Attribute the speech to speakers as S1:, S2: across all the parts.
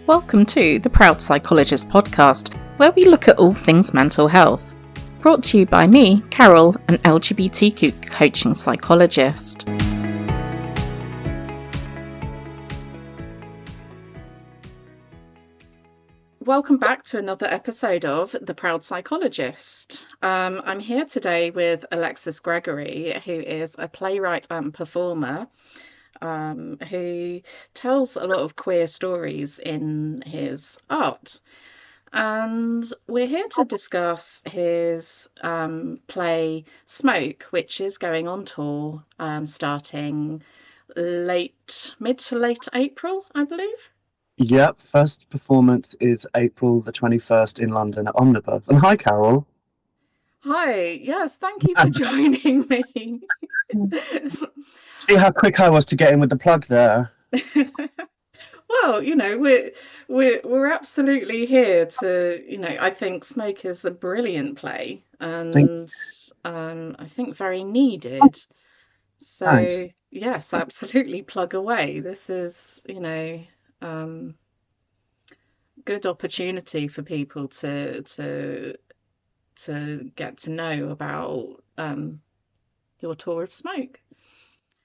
S1: Welcome to the Proud Psychologist podcast, where we look at all things mental health. Brought to you by me, Carol, an LGBTQ coaching psychologist. Welcome back to another episode of The Proud Psychologist. I'm here today with Alexis Gregory, who is a playwright and performer who tells a lot of queer stories in his art. And we're here to discuss his play Smoke, which is going on tour starting mid to late April, I believe.
S2: Yep, first performance is April the 21st in London at Omnibus. And hi, Carol.
S1: Hi, yes, thank you for joining me.
S2: See how quick I was to get in with the plug there.
S1: Well, we're absolutely here to, I think Smoke is a brilliant play and I think very needed. So
S2: Thanks.
S1: yes, absolutely plug away. This is, good opportunity for people to get to know about your tour of Smoke.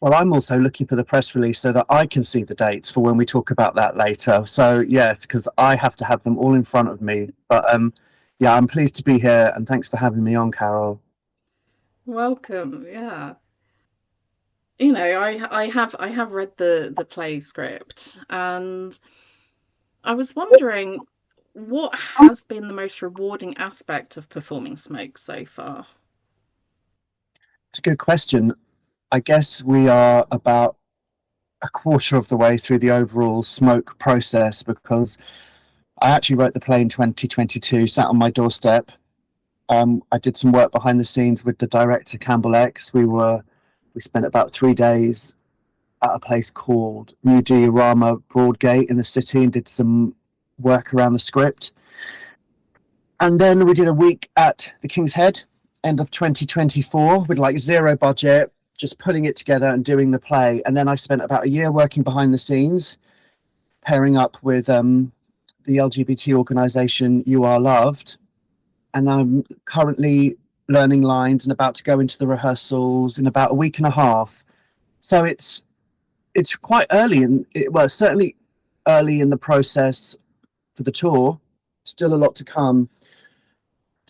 S2: Well, I'm also looking for the press release so that I can see the dates for when we talk about that later. So yes, because I have to have them all in front of me. But yeah, I'm pleased to be here and thanks for having me on, Carol.
S1: Welcome. Yeah. I have read the play script, and I was wondering what has been the most rewarding aspect of performing Smoke so far?
S2: It's a good question. I guess we are about a quarter of the way through the overall Smoke process because I actually wrote the play in 2022, sat on my doorstep. I did some work behind the scenes with the director, Campbell X. We spent about 3 days at a place called New Diorama Broadgate in the city and did some work around the script. And then we did a week at the King's Head, end of 2024, with like zero budget, just putting it together and doing the play. And then I spent about a year working behind the scenes, pairing up with the LGBT organisation You Are Loved. And I'm currently learning lines and about to go into the rehearsals in about a week and a half. So it's quite early, and it's certainly early in the process for the tour. Still a lot to come.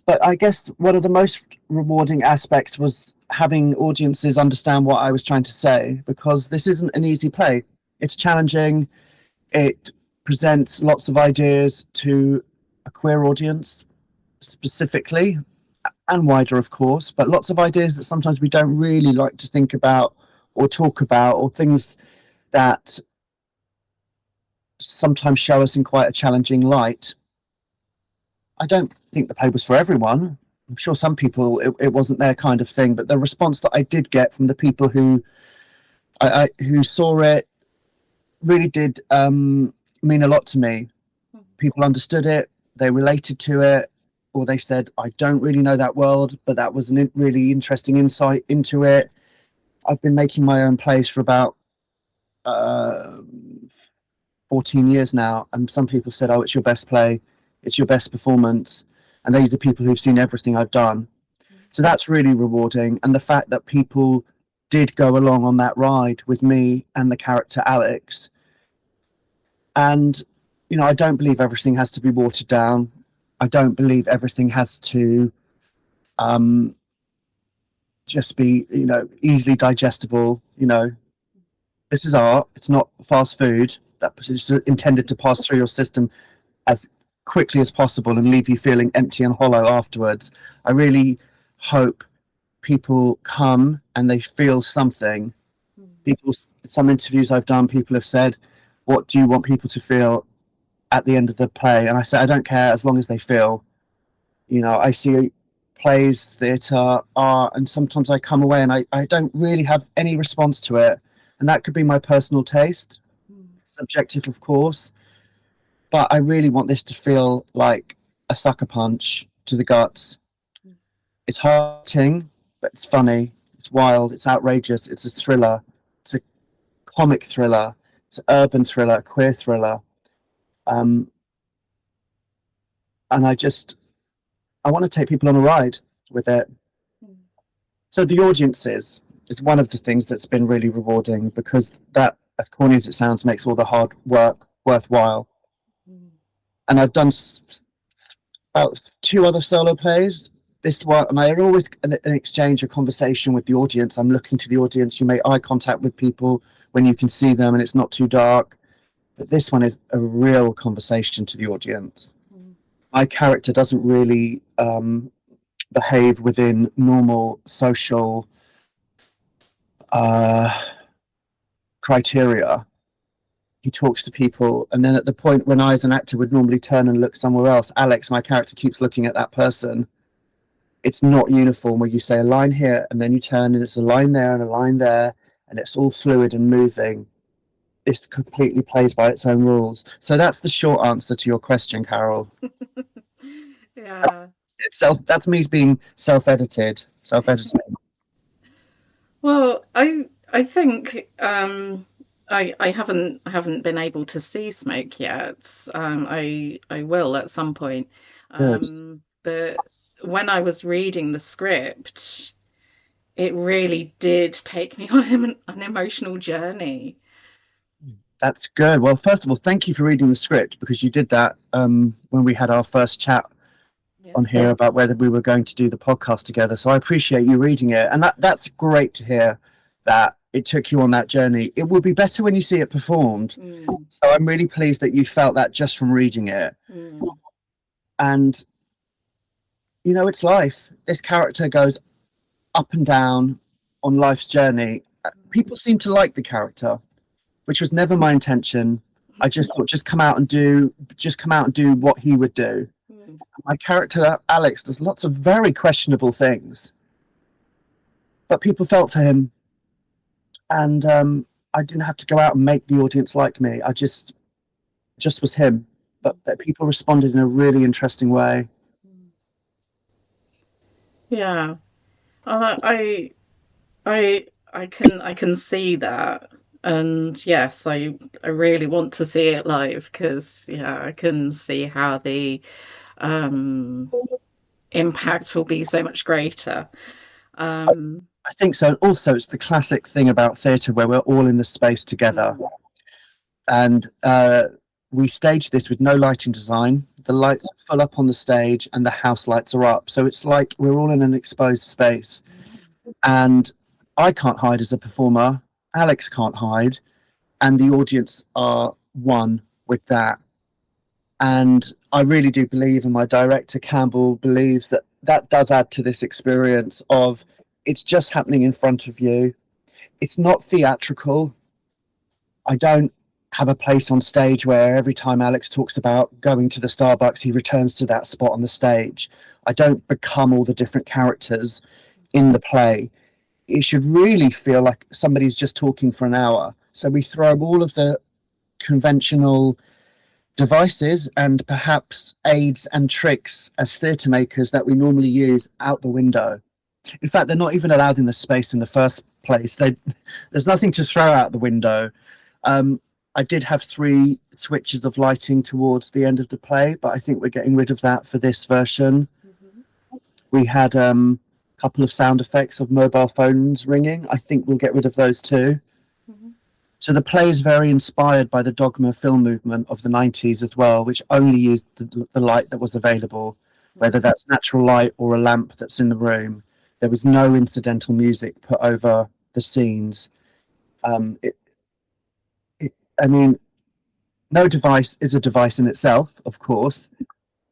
S2: But I guess one of the most rewarding aspects was having audiences understand what I was trying to say, because this isn't an easy play. It's challenging. It presents lots of ideas to a queer audience specifically, and wider, of course, but lots of ideas that sometimes we don't really like to think about or talk about, or things that sometimes show us in quite a challenging light. I don't think the play was for everyone. I'm sure some people it wasn't their kind of thing, but the response that I did get from the people who saw it really did mean a lot to me. People understood it, they related to it, or they said, I don't really know that world, but that was a really interesting insight into it. I've been making my own plays for about 14 years now, and some people said, oh, it's your best play, it's your best performance, and these are people who've seen everything I've done. So that's really rewarding, and the fact that people did go along on that ride with me and the character Alex. And I don't believe everything has to be watered down. I don't believe everything has to just be easily digestible. This is art, it's not fast food that's intended to pass through your system as quickly as possible and leave you feeling empty and hollow afterwards. I really hope people come and they feel something. Some interviews I've done, people have said, what do you want people to feel at the end of the play? And I said, I don't care as long as they feel. I see plays, theatre, art, and sometimes I come away and I don't really have any response to it. And that could be my personal taste, subjective, of course. But I really want this to feel like a sucker punch to the guts. It's hurting, but it's funny, it's wild, it's outrageous, it's a thriller, it's a comic thriller, it's an urban thriller, a queer thriller. Um, and I want to take people on a ride with it. So the audiences is one of the things that's been really rewarding, because that, as corny as it sounds, makes all the hard work worthwhile. And I've done about 2 other solo plays. This one, and I always an exchange, a conversation with the audience. I'm looking to the audience. You make eye contact with people when you can see them, and it's not too dark. But this one is a real conversation to the audience. My character doesn't really behave within normal social uh, criteria. He talks to people, and then at the point when I, as an actor, would normally turn and look somewhere else, Alex, my character, keeps looking at that person. It's not uniform where you say a line here and then you turn and it's a line there and a line there, and it's all fluid and moving. This completely plays by its own rules. So that's the short answer to your question, Carol.
S1: Yeah.
S2: That's me being self-editing.
S1: Well, I think I haven't been able to see Smoke yet. I will at some point.
S2: Good.
S1: But when I was reading the script, it really did take me on an emotional journey.
S2: That's good. Well, first of all, thank you for reading the script, because you did that when we had our first chat
S1: Yeah.
S2: on here about whether we were going to do the podcast together. So I appreciate you reading it, and that's great to hear that it took you on that journey. It will be better when you see it performed.
S1: Mm,
S2: So I'm really pleased that you felt that just from reading it.
S1: mm,
S2: And it's life. This character goes up and down on life's journey. People seem to like the character, which was never my intention. I just thought, just come out and do what he would do.
S1: mm.
S2: My character Alex does lots of very questionable things, but people felt for him, and I didn't have to go out and make the audience like me. I just was him, but people responded in a really interesting way.
S1: Yeah. I can see that. And yes, I really want to see it live because yeah, I can see how the um impact will be so much greater. Um
S2: I think so. Also, it's the classic thing about theatre where we're all in the space together,
S1: mm,
S2: and we stage this with no lighting design. The lights are full up on the stage, and the house lights are up. So it's like we're all in an exposed space, and I can't hide as a performer. Alex can't hide, and the audience are one with that. And I really do believe, and my director Campbell believes, that that does add to this experience of it's just happening in front of you. It's not theatrical. I don't have a place on stage where every time Alex talks about going to the Starbucks, he returns to that spot on the stage. I don't become all the different characters in the play. It should really feel like somebody's just talking for an hour. So we throw all of the conventional devices and perhaps aids and tricks as theatre makers that we normally use out the window. In fact, they're not even allowed in the space in the first place. There's nothing to throw out the window. Um, I did have 3 switches of lighting towards the end of the play, but I think we're getting rid of that for this version. We had a couple of sound effects of mobile phones ringing. I think we'll get rid of those too. So the play is very inspired by the Dogma film movement of the 90s as well, which only used the light that was available, whether that's natural light or a lamp that's in the room. There was no incidental music put over the scenes. Um, it, I mean, no device is a device in itself, of course.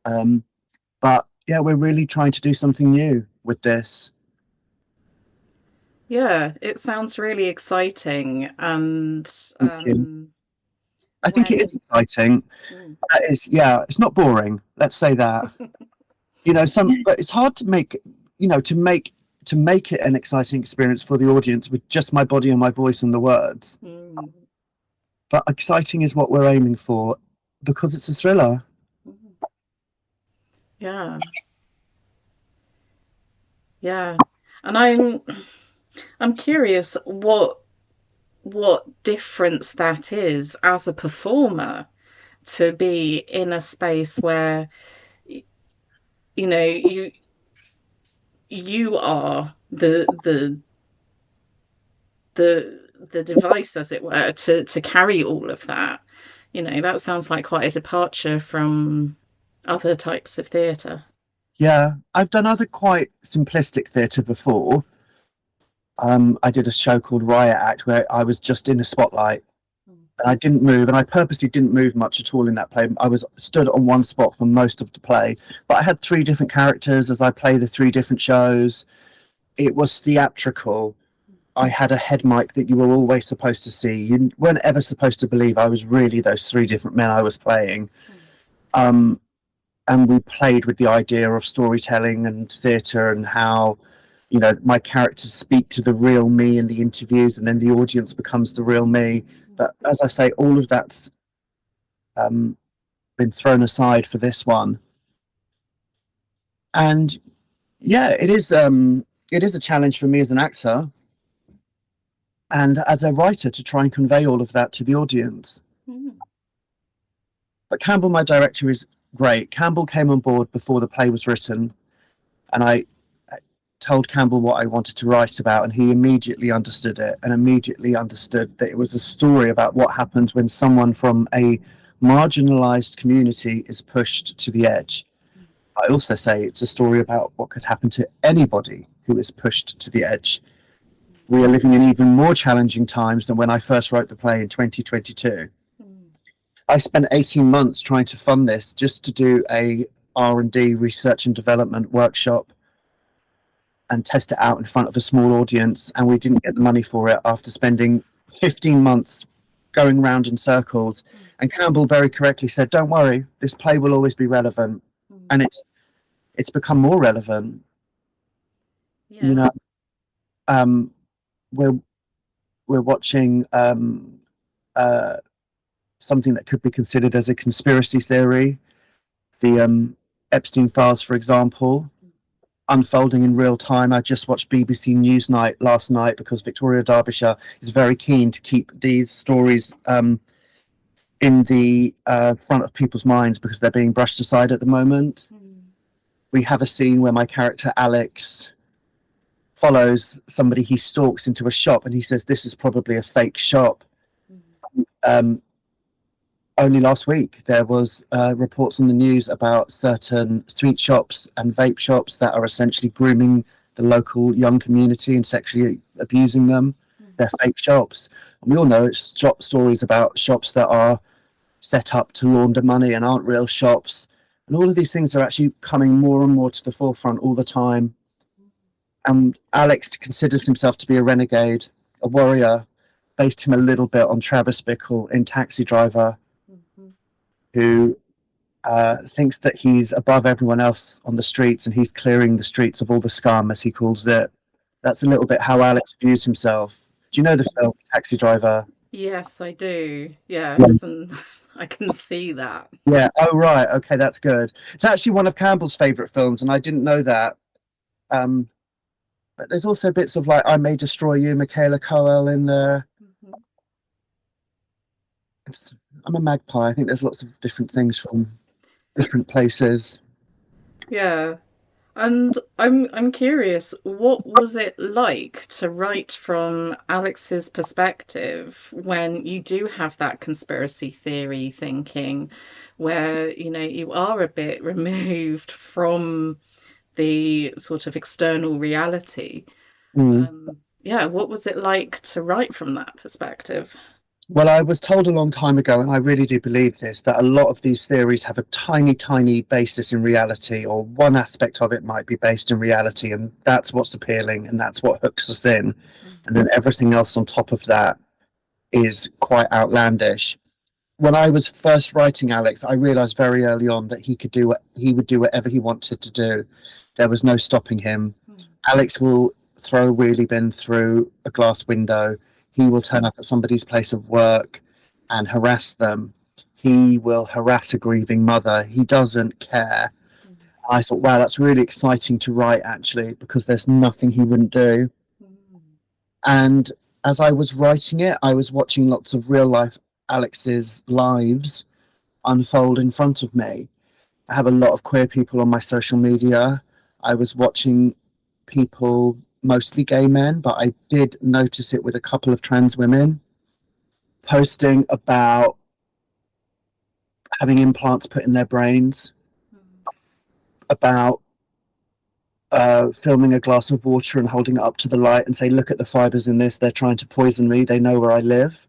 S2: But yeah, we're really trying to do something new with this.
S1: yeah, it sounds really exciting and
S2: Thank you. I think it is
S1: when
S2: exciting.
S1: mm,
S2: That is, yeah, it's not boring. Let's say that. But it's hard to make, to make it an exciting experience for the audience with just my body and my voice and the words.
S1: mm,
S2: But exciting is what we're aiming for, because it's a thriller.
S1: mm, yeah, yeah. And I'm curious what difference that is as a performer to be in a space where you know you are the device, as it were, to carry all of that. That sounds like quite a departure from other types of theatre.
S2: Yeah, I've done other quite simplistic theatre before. I did a show called Riot Act where I was just in the spotlight and I didn't move, and I purposely didn't move much at all in that play. I was stood on one spot for most of the play, but I had three different characters as I play the three different shows. It was theatrical. I had a head mic that you were always supposed to see. You weren't ever supposed to believe I was really those three different men I was playing. Um, and we played with the idea of storytelling and theatre and how my characters speak to the real me in the interviews, and then the audience becomes the real me. But as I say, all of that's um, been thrown aside for this one. And yeah, it is a challenge for me as an actor and as a writer to try and convey all of that to the audience.
S1: Mm.
S2: But Campbell, my director, is great. Campbell came on board before the play was written, and I told Campbell what I wanted to write about, and he immediately understood it and immediately understood that it was a story about what happens when someone from a marginalized community is pushed to the edge. I also say it's a story about what could happen to anybody who is pushed to the edge. We are living in even more challenging times than when I first wrote the play in 2022. I spent 18 months trying to fund this just to do a R&D, research and development workshop and test it out in front of a small audience, and we didn't get the money for it after spending 15 months going round in circles. And Campbell very correctly said, don't worry, this play will always be relevant. And it's become more relevant.
S1: Yeah.
S2: We're watching something that could be considered as a conspiracy theory, the Epstein files, for example, unfolding in real time. I just watched BBC Newsnight last night because Victoria Derbyshire is very keen to keep these stories in the front of people's minds because they're being brushed aside at the moment. We have a scene where my character Alex follows somebody he stalks into a shop, and he says this is probably a fake shop. Only last week there was reports on the news about certain sweet shops and vape shops that are essentially grooming the local young community and sexually abusing them. They're fake shops. And we all know it's stories about shops that are set up to launder money and aren't real shops. And all of these things are actually coming more and more to the forefront all the time. And Alex considers himself to be a renegade, a warrior, based him a little bit on Travis Bickle in Taxi Driver, who thinks that he's above everyone else on the streets and he's clearing the streets of all the scum, as he calls it. That's a little bit how Alex views himself. Do you know the film Taxi Driver?
S1: Yes, I do. Yes, and I can see that.
S2: Yeah. Oh, right. Okay, that's good. It's actually one of Campbell's favourite films, and I didn't know that. But there's also bits of like I May Destroy You, Michaela Coel in there. I'm a magpie. I think there's lots of different things from different places.
S1: Yeah. And I'm curious, what was it like to write from Alex's perspective when you do have that conspiracy theory thinking where, you are a bit removed from the sort of external reality? Yeah, what was it like to write from that perspective?
S2: Well, I was told a long time ago, and I really do believe this, that a lot of these theories have a tiny, tiny basis in reality, or one aspect of it might be based in reality, and that's what's appealing, and that's what hooks us in. And then everything else on top of that is quite outlandish. When I was first writing Alex, I realized very early on that he would do whatever he wanted to do. There was no stopping him. Alex will throw a wheelie bin through a glass window. He will turn up at somebody's place of work and harass them. He will harass a grieving mother. He doesn't care. I thought, wow, that's really exciting to write, actually, because there's nothing he wouldn't do. And as I was writing it, I was watching lots of real life Alex's lives, unfold in front of me. I have a lot of queer people on my social media. I was watching people, mostly gay men, but I did notice it with a couple of trans women posting about having implants put in their brains, about filming a glass of water and holding it up to the light and say, look at the fibers in this, they're trying to poison me, they know where I live.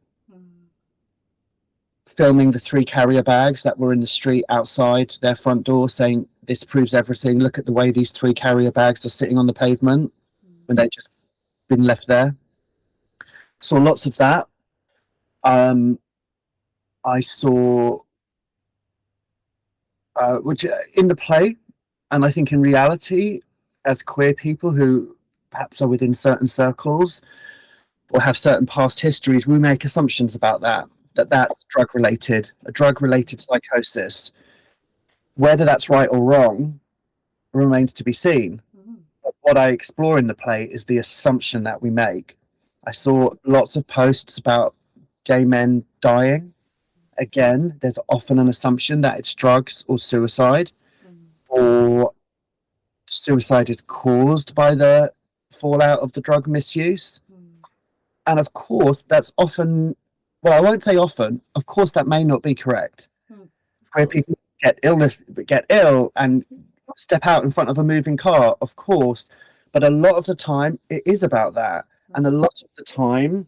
S2: Filming the 3 carrier bags that were in the street outside their front door, saying, this proves everything, look at the way these 3 carrier bags are sitting on the pavement when they've just been left there. Saw lots of that. I saw which in the play, and I think in reality, as queer people who perhaps are within certain circles or have certain past histories, we make assumptions about that's a drug-related psychosis. Whether that's right or wrong remains to be seen. But what I explore in the play is the assumption that we make. I saw lots of posts about gay men dying. Again, there's often an assumption that it's drugs or suicide, or suicide is caused by the fallout of the drug misuse. And of course, that's often, well, I won't say often, of course, that may not be correct. Where people get ill and step out in front of a moving car, of course. But a lot of the time, it is about that. And a lot of the time,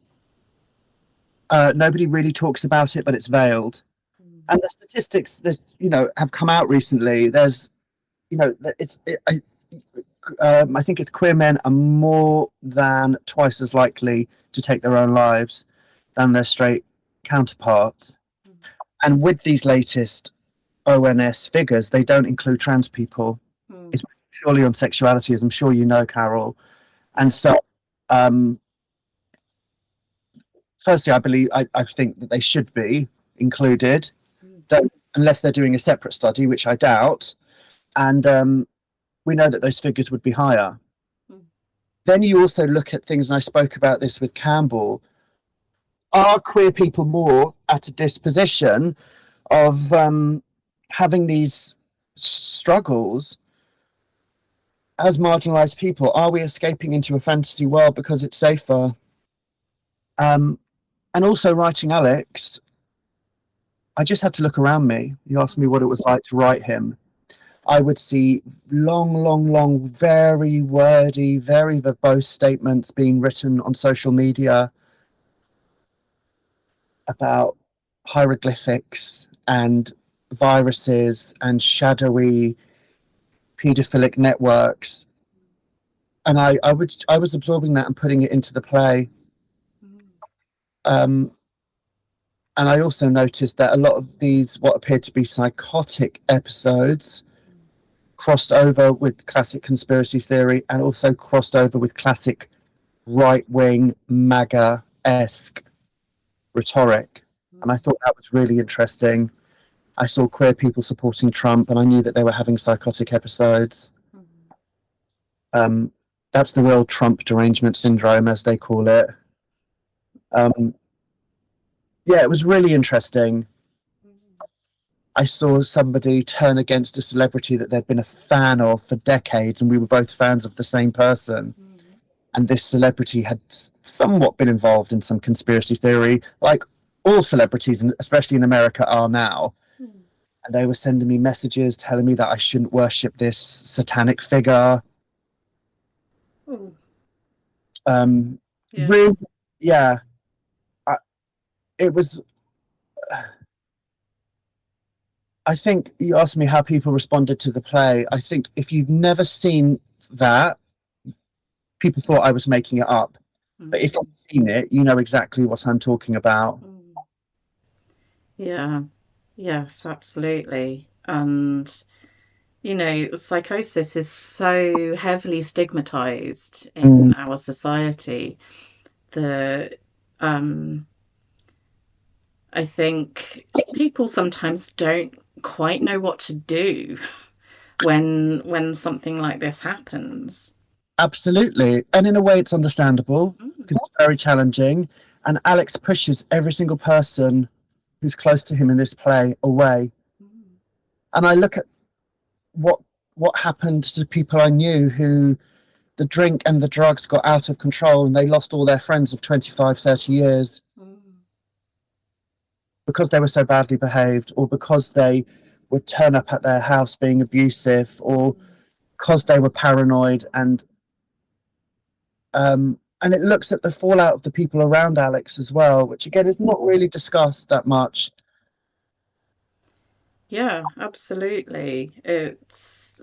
S2: nobody really talks about it, but it's veiled. And the statistics that have come out recently, there's I think it's queer men are more than twice as likely to take their own lives than their straight counterparts. And with these latest ONS figures, they don't include trans people. It's purely on sexuality, as I'm sure you know, Carol. And so firstly, I think that they should be included, unless they're doing a separate study, which I doubt. And we know that those figures would be higher. Then you also look at things, and I spoke about this with Campbell. Are queer people more at a disposition of having these struggles as marginalized people? Are we escaping into a fantasy world because it's safer? And also writing Alex, I just had to look around me. You asked me what it was like to write him. I would see long, very wordy, very verbose statements being written on social media about hieroglyphics and viruses and shadowy pedophilic networks. And I was absorbing that and putting it into the play. And I also noticed that a lot of these, what appeared to be psychotic episodes, crossed over with classic conspiracy theory and also crossed over with classic right-wing MAGA-esque rhetoric. And I thought that was really interesting. I saw queer people supporting Trump, and I knew that they were having psychotic episodes. That's the real Trump derangement syndrome, as they call it. Yeah, it was really interesting. I saw somebody turn against a celebrity that they'd been a fan of for decades, and we were both fans of the same person. And this celebrity had somewhat been involved in some conspiracy theory, like all celebrities, especially in America, are now. And they were sending me messages telling me that I shouldn't worship this satanic figure. Really, yeah. It was... I think you asked me how people responded to the play. I think if you've never seen that, people thought I was making it up. But if you've seen it, you know exactly what I'm talking about.
S1: Yeah, yes, absolutely. And, psychosis is so heavily stigmatized in our society that I think people sometimes don't quite know what to do when something like this happens.
S2: Absolutely. And in a way, it's understandable because it's very challenging. And Alex pushes every single person who's close to him in this play away. And I look at what happened to people I knew who the drink and the drugs got out of control and they lost all their friends of 25, 30 years
S1: Mm.
S2: because they were so badly behaved, or because they would turn up at their house being abusive, or because they were paranoid. And it looks at the fallout of the people around Alex as well, which again is not really discussed that much.
S1: Yeah, absolutely. It's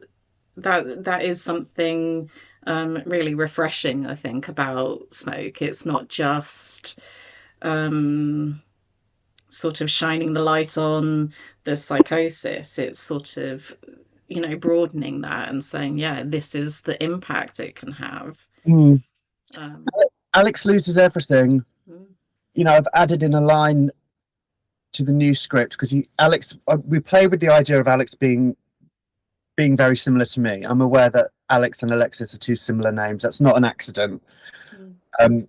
S1: that is something really refreshing, I think, about smoke. It's not just um, sort of shining the light on the psychosis. It's sort of, broadening that and saying, yeah, this is the impact it can have.
S2: Mm.
S1: Um,
S2: Alex loses everything.
S1: mm,
S2: I've added in a line to the new script because we play with the idea of Alex being very similar to me. I'm aware that Alex and Alexis are two similar names. That's not an accident.
S1: mm,
S2: Um,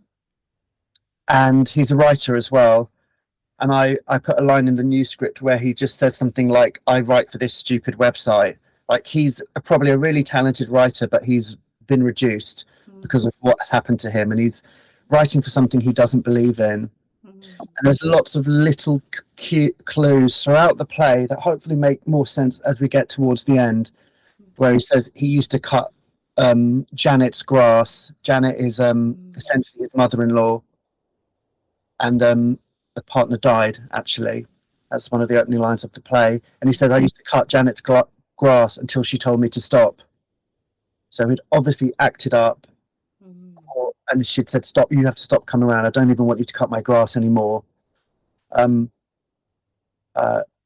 S2: and he's a writer as well. And I put a line in the new script where he just says something like, I write for this stupid website. Like, he's probably a really talented writer, but he's been reduced
S1: mm,
S2: because of what has happened to him. And he's writing for something he doesn't believe in.
S1: mm,
S2: And there's lots of little cute clues throughout the play that hopefully make more sense as we get towards the end, where he says he used to cut Janet's grass. Janet is
S1: mm,
S2: essentially his mother-in-law, and the partner died, actually. That's one of the opening lines of the play. And he said, I used to cut Janet's grass until she told me to stop. So he'd obviously acted up,
S1: mm.
S2: and she'd said, stop, you have to stop coming around. I don't even want you to cut my grass anymore.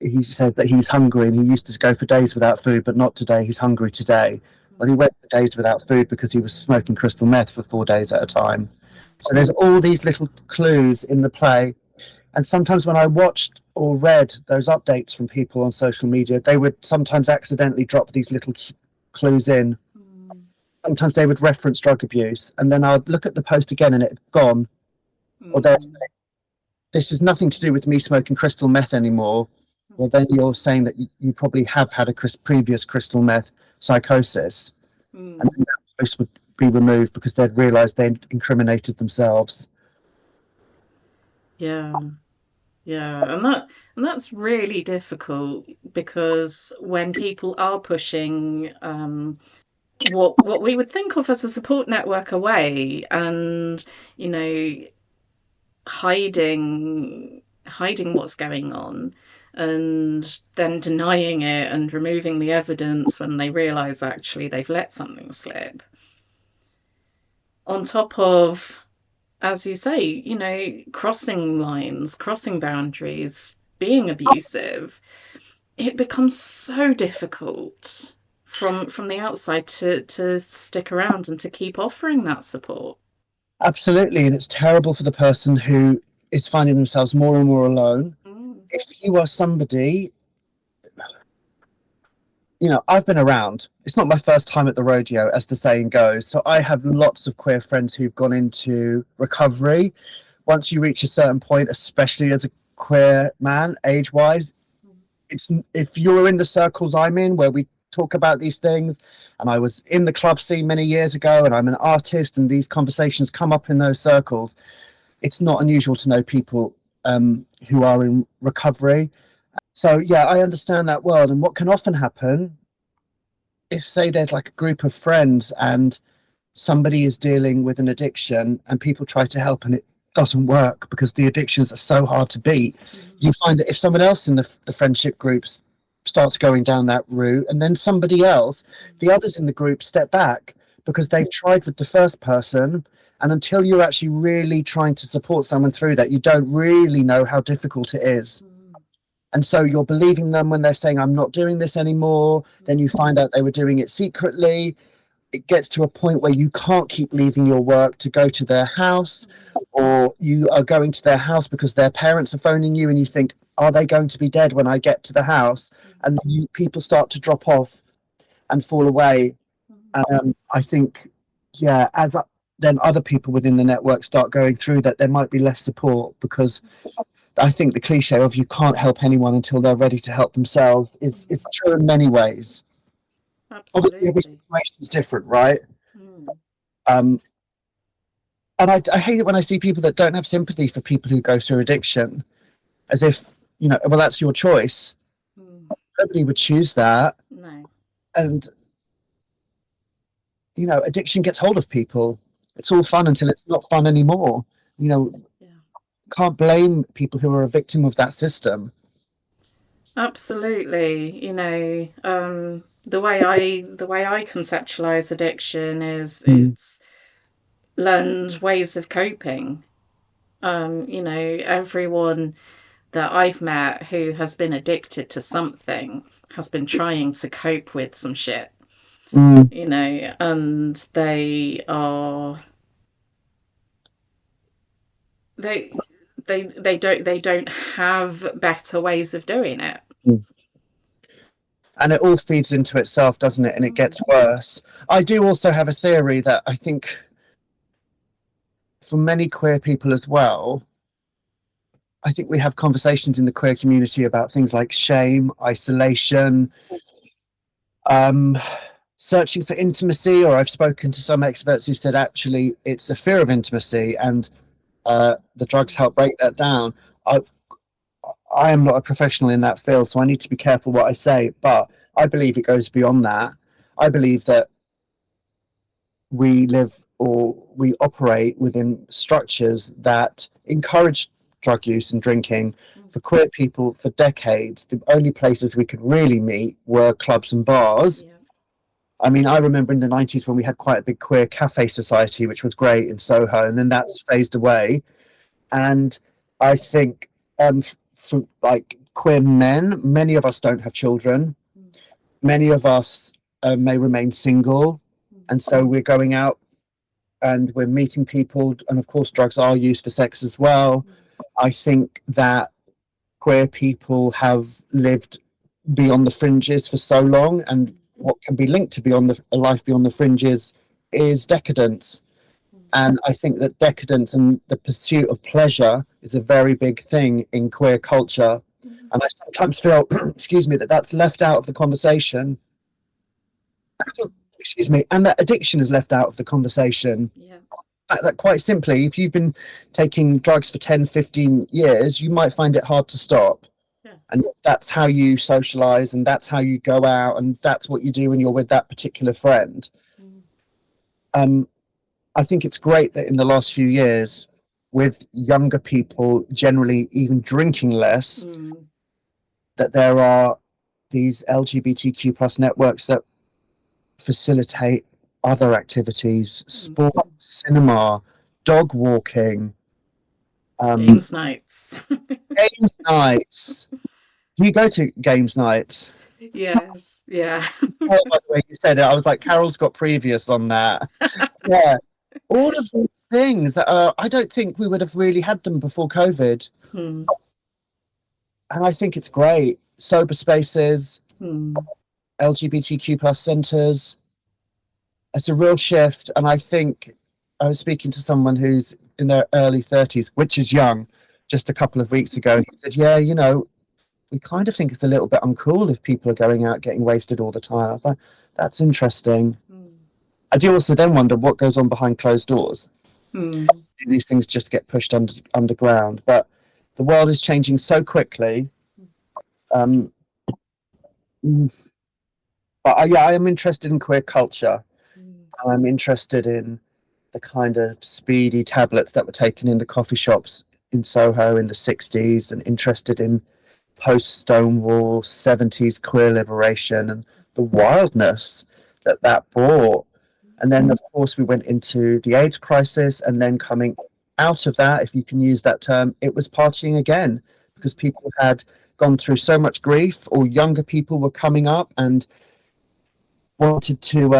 S2: He said that he's hungry and he used to go for days without food, but not today. He's hungry today. Well, he went for days without food because he was smoking crystal meth for 4 days at a time. So there's all these little clues in the play. And sometimes when I watched or read those updates from people on social media, they would sometimes accidentally drop these little clues in.
S1: Mm,
S2: Sometimes they would reference drug abuse. And then I'd look at the post again and it had gone. Or they'd say, this is nothing to do with me smoking crystal meth anymore. Well, then you're saying that you probably have had a previous crystal meth psychosis.
S1: mm.
S2: And then that post would be removed because they'd realised they'd incriminated themselves.
S1: Yeah, yeah, and that's really difficult because when people are pushing what we would think of as a support network away, and you know hiding what's going on, and then denying it and removing the evidence when they realize actually they've let something slip, on top of, as you say, crossing lines, crossing boundaries, being abusive, it becomes so difficult from the outside to stick around and to keep offering that support.
S2: Absolutely. And it's terrible for the person who is finding themselves more and more alone.
S1: Mm,
S2: If you are somebody, I've been around. It's not my first time at the rodeo, as the saying goes. So I have lots of queer friends who've gone into recovery. Once you reach a certain point, especially as a queer man, age-wise, it's if you're in the circles I'm in where we talk about these things, and I was in the club scene many years ago, and I'm an artist, and these conversations come up in those circles, it's not unusual to know people who are in recovery. So yeah, I understand that world. And what can often happen if, say, there's like a group of friends and somebody is dealing with an addiction and people try to help and it doesn't work because the addictions are so hard to beat, you find that if someone else in the friendship groups starts going down that route, and then somebody else, the others in the group step back because they've tried with the first person. And until you're actually really trying to support someone through that, you don't really know how difficult it is. And so you're believing them when they're saying, I'm not doing this anymore. Then you find out they were doing it secretly. It gets to a point where you can't keep leaving your work to go to their house, or you are going to their house because their parents are phoning you and you think, are they going to be dead when I get to the house? And people start to drop off and fall away. And I think, yeah, then other people within the network start going through that, there might be less support because I think the cliche of you can't help anyone until they're ready to help themselves is true in many ways. Obviously, every
S1: Absolutely.
S2: situation is different, right?
S1: Mm.
S2: Um, and I hate it when I see people that don't have sympathy for people who go through addiction, as if, well, that's your choice.
S1: Mm.
S2: Nobody would choose that.
S1: No.
S2: And, addiction gets hold of people. It's all fun until it's not fun anymore. You know,
S1: Yeah.
S2: can't blame people who are a victim of that system.
S1: Absolutely. The way I conceptualize addiction is
S2: Mm.
S1: it's learned ways of coping. Everyone that I've met who has been addicted to something has been trying to cope with some shit,
S2: Mm.
S1: and they they don't have better ways of doing it.
S2: Mm. And it all feeds into itself, doesn't it? And it gets
S1: Mm.
S2: worse. I do also have a theory that I think for many queer people as well, I think we have conversations in the queer community about things like shame, isolation, um, searching for intimacy, or I've spoken to some experts who said actually it's a fear of intimacy, and the drugs
S1: Mm.
S2: help break that down. I, I am not a professional in that field, so I need to be careful what I say, but I believe it goes beyond that. I believe that we live or we operate within structures that encourage drug use and drinking.
S1: Mm.
S2: For queer people, for decades, the only places we could really meet were clubs and bars.
S1: Yeah.
S2: I mean, I remember in the 90s when we had quite a big queer cafe society, which was great in Soho, and then that's phased away. And I think for like queer men, many of us don't have children.
S1: Mm.
S2: Many of us may remain single.
S1: Mm.
S2: And so we're going out and we're meeting people. And of course, drugs are used for sex as well.
S1: Mm.
S2: I think that queer people have lived beyond the fringes for so long. And what can be linked to beyond a life beyond the fringes is decadence.
S1: Mm.
S2: And I think that decadence and the pursuit of pleasure is a very big thing in queer culture.
S1: Mm.
S2: And I sometimes feel, excuse me, that that's left out of the conversation. Excuse me, and that addiction is left out of the conversation.
S1: Yeah.
S2: That quite simply, if you've been taking drugs for 10, 15 years, you might find it hard to stop.
S1: Yeah.
S2: And that's how you socialize, and that's how you go out, and that's what you do when you're with that particular friend.
S1: Mm.
S2: Um, I think it's great that in the last few years, with younger people generally even drinking less,
S1: Mm.
S2: that there are these LGBTQ plus networks that facilitate other activities,
S1: Mm.
S2: sport, cinema, dog walking, um,
S1: Games nights.
S2: games nights. Do you go to games nights?
S1: Yes. Yeah.
S2: Oh, by the way, you said it. I was like, Carol's got previous on that. Yeah, all of these things that I don't think we would have really had them before COVID,
S1: Mm.
S2: and I think it's great. Sober spaces,
S1: Mm.
S2: LGBTQ plus centres. It's a real shift, and I think I was speaking to someone who's in their early 30s, which is young, just a couple of weeks ago, and he said, "Yeah, we kind of think it's a little bit uncool if people are going out getting wasted all the time." I was like, "That's interesting."
S1: Mm.
S2: I do also then wonder what goes on behind closed doors.
S1: Mm.
S2: Do these things just get pushed underground? But the world is changing so quickly. Um, but yeah, I am interested in queer culture.
S1: Mm.
S2: I'm interested in the kind of speedy tablets that were taken in the coffee shops in Soho in the 60s, and interested in post Stonewall 70s queer liberation and the wildness that brought. And then, of course, we went into the AIDS crisis, and then coming out of that, if you can use that term, it was partying again because people had gone through so much grief, or younger people were coming up and wanted to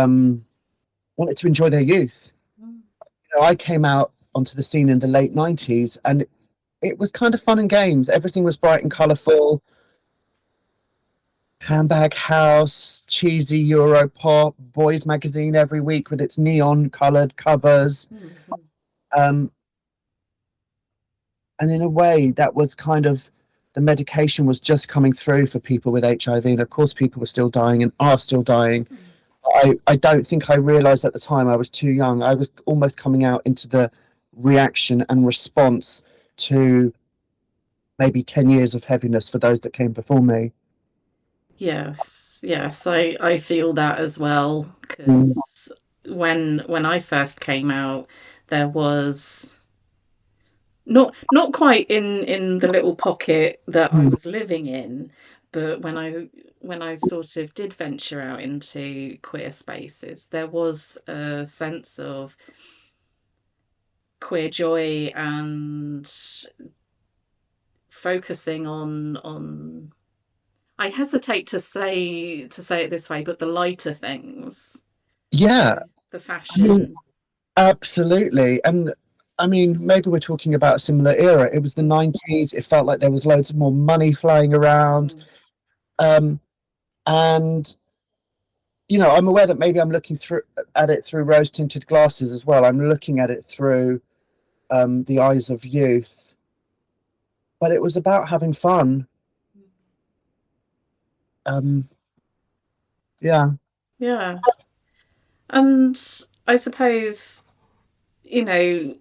S2: enjoy their youth.
S1: Mm.
S2: I came out onto the scene in the late 90s, and it was kind of fun and games. Everything was bright and colourful. Handbag House, cheesy Euro pop, boys magazine every week with its neon coloured covers.
S1: Mm.
S2: Um, And in a way, that was kind of the medication was just coming through for people with HIV. And of course, people were still dying and are still dying. I don't think I realized at the time, I was too young. I was almost coming out into the reaction and response to maybe 10 years of heaviness for those that came before me.
S1: Yes, yes, I feel that as well
S2: Mm,
S1: because when I first came out, there was not quite in the little pocket that I
S2: mm.
S1: was living in, but when I sort of did venture out into queer spaces, there was a sense of queer joy and focusing on I hesitate to say it this way, but the lighter things,
S2: Yeah,
S1: the
S2: I mean,
S1: fashion.
S2: absolutely. And I mean, maybe we're talking about a similar era. It was the
S1: Mm,
S2: 90s. It felt like there was loads more money flying around.
S1: mm,
S2: Um, and I'm aware that maybe I'm looking through at it through rose-tinted glasses as well. I'm looking at it through the eyes of youth, but it was about having fun. Um, yeah.
S1: yeah. And I suppose, you know,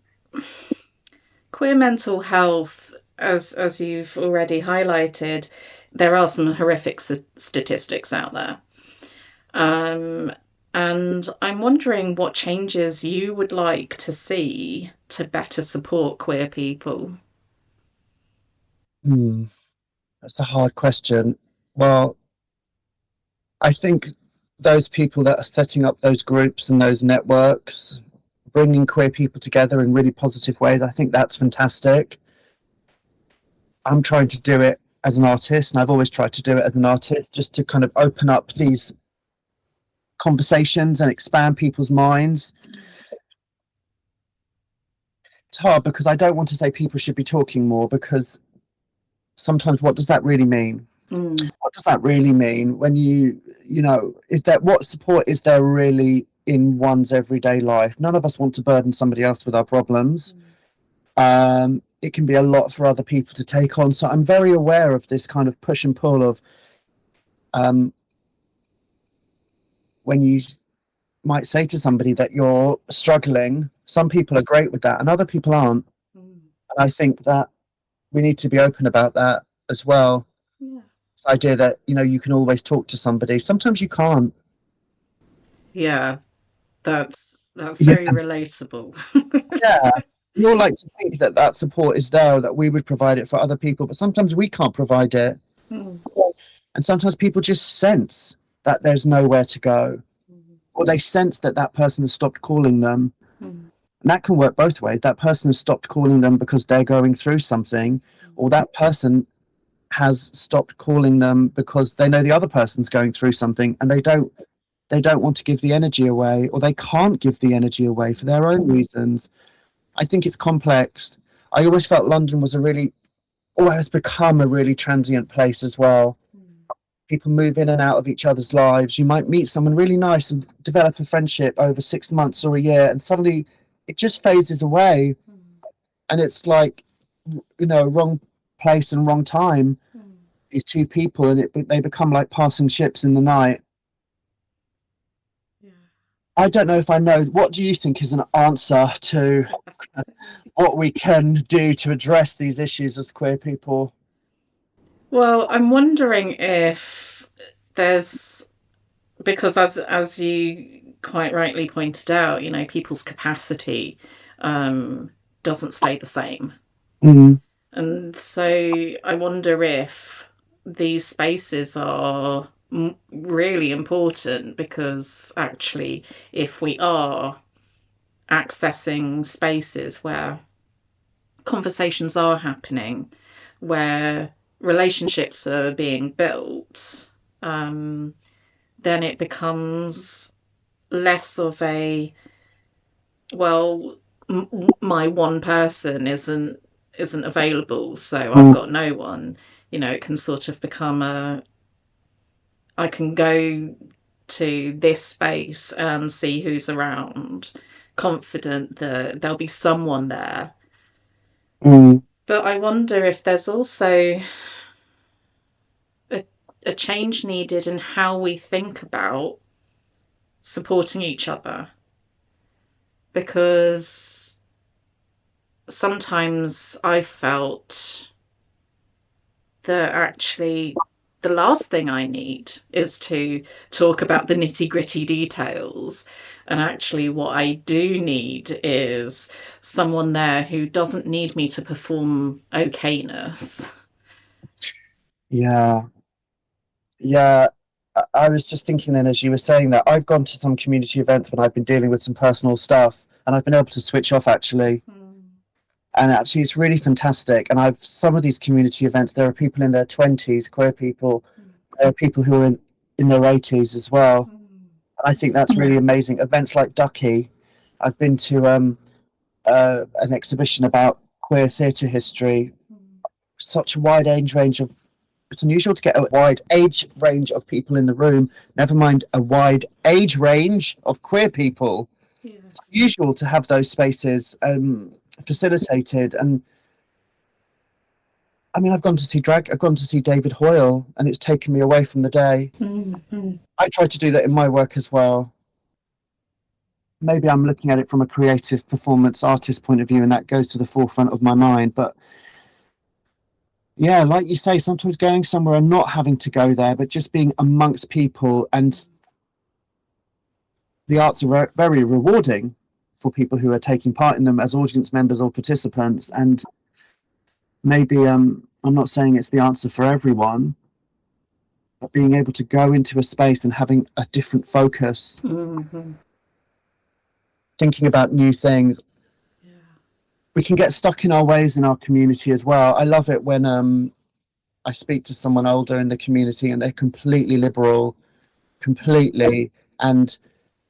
S1: queer mental health, as you've already highlighted, there are some horrific statistics out there. Um, and I'm wondering what changes you would like to see to better support queer people.
S2: Hmm, that's a hard question. Well, I think those people that are setting up those groups and those networks, bringing queer people together in really positive ways, I think that's fantastic. I'm trying to do it as an artist, and I've always tried to do it as an artist, just to kind of open up these conversations and expand people's minds. It's hard because I don't want to say people should be talking more, because sometimes what does that really mean?
S1: Mm,
S2: What does that really mean when is that what support is there really in one's everyday life? None of us want to burden somebody else with our problems.
S1: mm,
S2: It can be a lot for other people to take on. So I'm very aware of this kind of push and pull of um, when you might say to somebody that you're struggling. Some people are great with that and other people aren't.
S1: mm.
S2: And I think that we need to be open about that as well.
S1: Yeah.
S2: This idea that, you can always talk to somebody. Sometimes you can't.
S1: Yeah, that's
S2: Yeah.
S1: very relatable.
S2: Yeah. We all like to think that that support is there, that we would provide it for other people, but sometimes we can't provide it.
S1: Mm,
S2: And sometimes people just sense that there's nowhere to go,
S1: mm,
S2: or they sense that that person has stopped calling them.
S1: mm,
S2: And that can work both ways. That person has stopped calling them because they're going through something, or that person has stopped calling them because they know the other person's going through something, and they don't want to give the energy away, or they can't give the energy away for their own reasons. I think it's complex. I always felt London was has become a really transient place as well.
S1: mm,
S2: People move in and out of each other's lives. You might meet someone really nice and develop a friendship over 6 months or a year, and suddenly it just phases away.
S1: mm,
S2: And it's like, wrong place and wrong time.
S1: mm.
S2: These two people, and they become like passing ships in the night.
S1: Yeah.
S2: I don't know if I know. What do you think is an answer to what we can do to address these issues as queer people?
S1: Well, I'm wondering if there's because as you quite rightly pointed out, people's capacity um, doesn't stay the same.
S2: Mm,
S1: And so I wonder if these spaces are really important because actually, if we are accessing spaces where conversations are happening, where relationships are being built, um, then it becomes less of a, well, my one person isn't available, so I've
S2: mm,
S1: got no one. It can sort of become I can go to this space and see who's around, confident that there'll be someone there.
S2: mm.
S1: But I wonder if there's also a, a change needed in how we think about supporting each other, because sometimes I felt that actually the last thing I need is to talk about the nitty gritty details. And actually, what I do need is someone there who doesn't need me to perform okayness.
S2: Yeah, yeah. I was just thinking then, as you were saying that, I've gone to some community events when I've been dealing with some personal stuff, and I've been able to switch off actually.
S1: Mm,
S2: And actually, it's really fantastic. And I've some of these community events, there are people in their 20s, queer people,
S1: mm,
S2: there are people who are in their 80s as well.
S1: mm,
S2: I think that's really amazing. Events like Ducky, I've been to an exhibition about queer theatre history.
S1: mm.
S2: Such a wide age range of. It's unusual to get a wide age range of people in the room. Never mind a wide age range of queer people. It's
S1: Yes.
S2: unusual to have those spaces facilitated. And I mean, I've gone to see drag. I've gone to see David Hoyle, and it's taken me away from the day.
S1: Mm, mm.
S2: I try to do that in my work as well. Maybe I'm looking at it from a creative performance artist point of view, and that goes to the forefront of my mind. But yeah, like you say, sometimes going somewhere and not having to go there, but just being amongst people, and the arts are very rewarding for people who are taking part in them as audience members or participants. And maybe I'm not saying it's the answer for everyone, but being able to go into a space and having a different focus,
S1: Mhm.
S2: thinking about new things.
S1: Yeah.
S2: We can get stuck in our ways in our community as well. I love it when I speak to someone older in the community and they're completely liberal, completely, and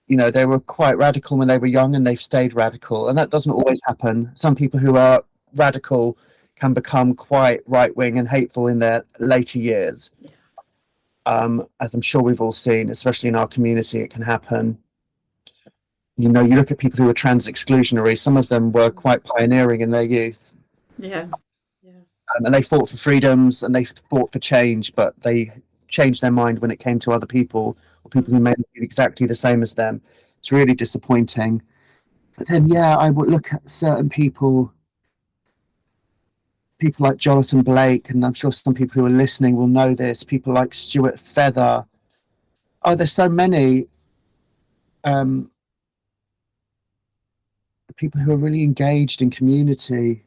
S2: you know, they were quite radical when they were young and they've stayed radical, and that doesn't always happen. Some people who are radical can become quite right wing and hateful in their later years,
S1: Yeah.
S2: as I'm sure we've all seen, especially in our community. It can happen. You know, you look at people who are trans exclusionary, some of them were quite pioneering in their youth,
S1: Yeah. Yeah.
S2: and they fought for freedoms and they fought for change, but they changed their mind when it came to other people or people who
S1: Mm,
S2: made it exactly the same as them. It's really disappointing. But then, yeah, I would look at certain people, people like Jonathan Blake, and I'm sure some people who are listening will know this, people like Stuart Feather. Oh, there's so many um, people who are really engaged in community.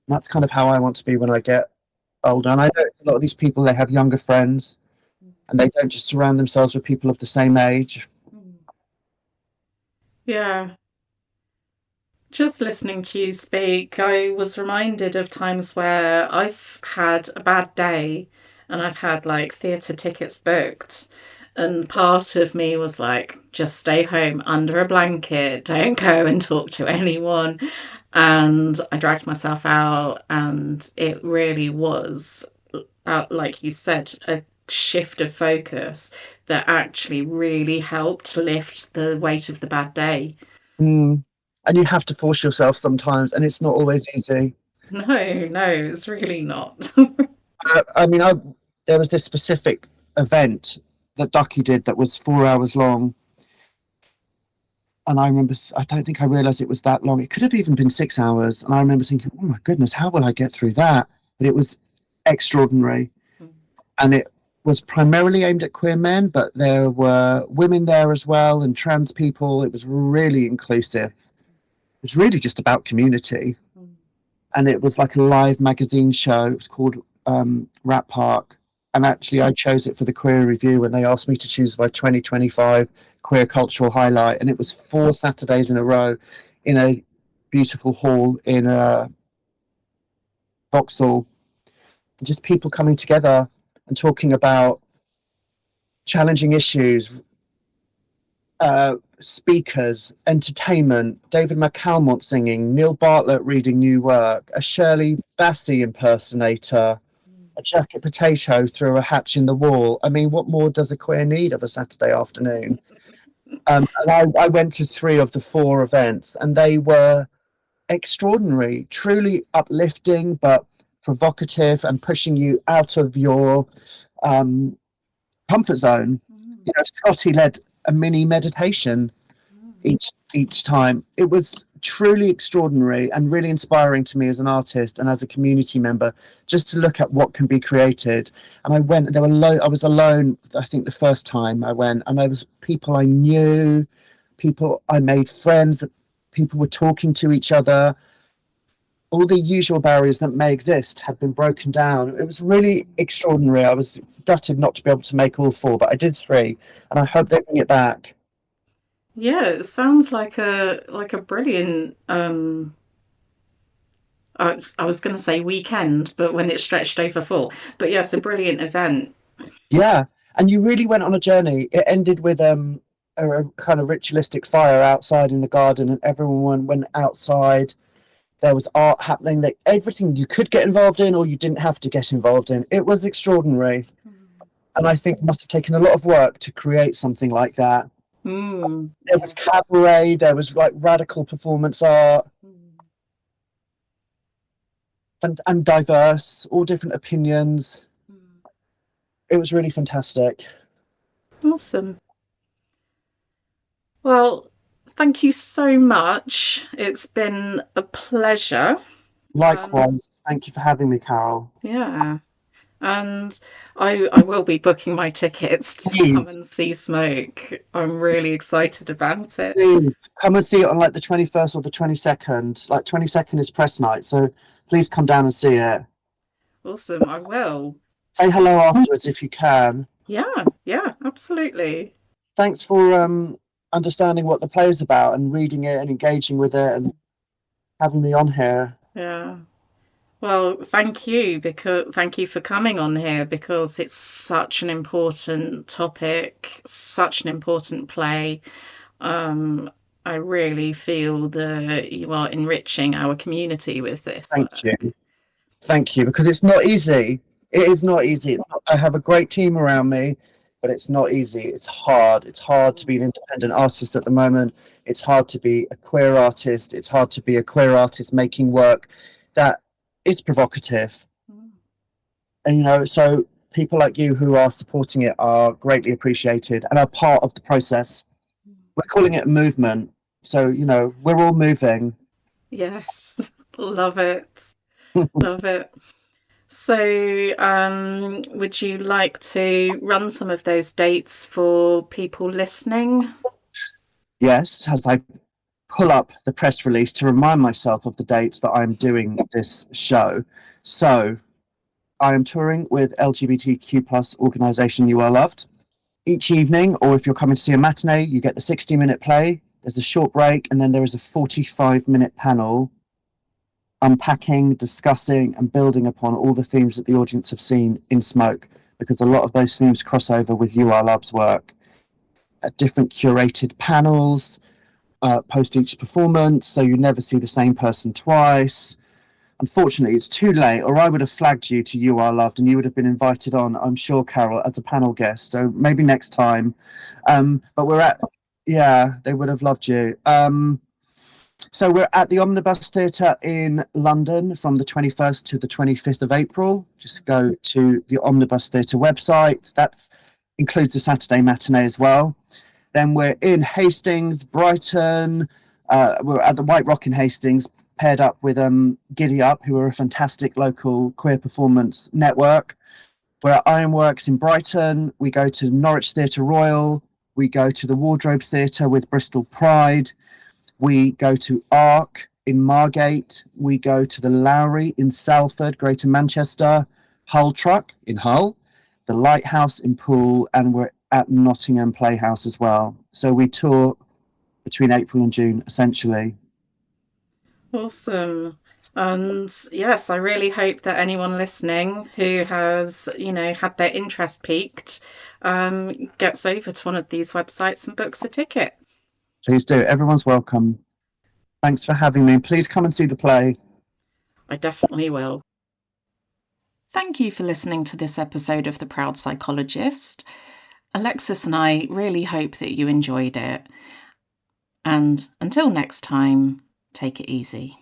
S2: That's kind of how I want to be when I get older. And I know a lot of these people, they have younger friends
S1: mm,
S2: and they don't just surround themselves with people of the same age.
S1: mm. Yeah. Just listening to you speak, I was reminded of times where I've had a bad day and I've had like theatre tickets booked. And part of me was like, just stay home under a blanket, don't go and talk to anyone. And I dragged myself out, and it really was, like you said, a shift of focus that actually really helped lift the weight of the bad day.
S2: Mm. And you have to force yourself sometimes, and it's not always easy.
S1: No, no, it's really not.
S2: I mean, there was this specific event that Ducky did that was 4 hours long. And I remember, I don't think I realized it was that long. It could have even been 6 hours. And I remember thinking, oh my goodness, how will I get through that? But it was extraordinary. And it was primarily aimed at queer men, but there were women there as well and trans people. It was really inclusive. It was really just about community. And it was like a live magazine show. It was called Rat Park. And actually, I chose it for the Queer Review when they asked me to choose my 2025 queer cultural highlight. And it was 4 Saturdays in a row in a beautiful hall in Vauxhall. And just people coming together and talking about challenging issues, speakers, entertainment, David McCalmont singing, Neil Bartlett reading new work, a Shirley Bassey impersonator, a jacket potato through a hatch in the wall. I mean, what more does a queer need of a Saturday afternoon? And I went to 3 of the 4 events, and they were extraordinary, truly uplifting, but provocative and pushing you out of your um, comfort zone.
S1: Mm,
S2: You know, Scotty led a mini meditation
S1: mm,
S2: each time. It was truly extraordinary and really inspiring to me as an artist and as a community member, just to look at what can be created. And I went. I was alone. I think the first time I went, and there was people I knew, people I made friends. That people were talking to each other. All the usual barriers that may exist had been broken down. It was really
S1: mm.
S2: extraordinary. I was gutted not to be able to make all four, but I did three, and I hope they bring it back.
S1: Yeah, it sounds like a brilliant I was going to say weekend, but when it's stretched over four. But yes, a brilliant event.
S2: Yeah, and you really went on a journey. It ended with a kind of ritualistic fire outside in the garden, and everyone went outside. There was art happening. That everything you could get involved in, or you didn't have to get involved in. It was extraordinary, and I think it must have taken a lot of work to create something like that. There was
S1: Yes.
S2: cabaret. There was like radical performance art
S1: Mm,
S2: and diverse, all different opinions.
S1: mm.
S2: It was really fantastic.
S1: Awesome. Well, thank you so much. It's been a pleasure. Um,
S2: Likewise, thank you for having me, Carol.
S1: yeah. And I will be booking my tickets to come
S2: Please.
S1: and see Smoke. I'm really excited about it.
S2: Please come and see it on like the 21st or the 22nd. Like 22nd is press night, so please come down and see it.
S1: Awesome, I will.
S2: Say hello afterwards if you can.
S1: Yeah, yeah, absolutely.
S2: Thanks for understanding what the play is about and reading it and engaging with it and having me on here.
S1: Yeah. Well, thank you for coming on here because it's such an important topic, such an important play. Um, I really feel that you are enriching our community with this
S2: Thank
S1: work.
S2: you. Thank you, because it's not easy. It is not easy. I have a great team around me, but it's not easy. It's hard. It's hard to be an independent artist at the moment. It's hard to be a queer artist. It's hard to be a queer artist making work that is provocative.
S1: Mm,
S2: And, you know, so people like you who are supporting it are greatly appreciated and are part of the process.
S1: mm.
S2: We're calling it a movement. So, you know, we're all moving.
S1: Yes, love it, love it. So, would you like to run some of those dates for people listening?
S2: Yes, as I pull up the press release to remind myself of the dates that I'm doing this show. So I am touring with LGBTQ plus organisation You Are Loved. Each evening, or if you're coming to see a matinee, you get the 60-minute play. There's a short break, and then there is a 45-minute panel unpacking, discussing, and building upon all the themes that the audience have seen in Smoke, because a lot of those themes cross over with You Are Love's work. At different curated panels, post each performance, so you never see the same person twice. Unfortunately, it's too late, or I would have flagged you to You Are Loved and you would have been invited on, I'm sure, Carol, as a panel guest. So maybe next time. But we're at, yeah, they would have loved you. So we're at the Omnibus Theatre in London from the 21st to the 25th of April. Just go to the Omnibus Theatre website. That includes the Saturday matinee as well. Then we're in Hastings, Brighton. We're at the White Rock in Hastings, paired up with Giddy Up, who are a fantastic local queer performance network. We're at Ironworks in Brighton. We go to Norwich Theatre Royal. We go to the Wardrobe Theatre with Bristol Pride. We go to Arc in Margate. We go to the Lowry in Salford, Greater Manchester. Hull Truck in Hull. The Lighthouse in Poole, and we're at Nottingham Playhouse as well. So we tour between April and June, essentially.
S1: Awesome. And yes, I really hope that anyone listening who has, had their interest piqued, gets over to one of these websites and books a ticket.
S2: Please do. Everyone's welcome. Thanks for having me. Please come and see the play.
S1: I definitely will. Thank you for listening to this episode of The Proud Psychologist. Alexis and I really hope that you enjoyed it. And until next time, take it easy.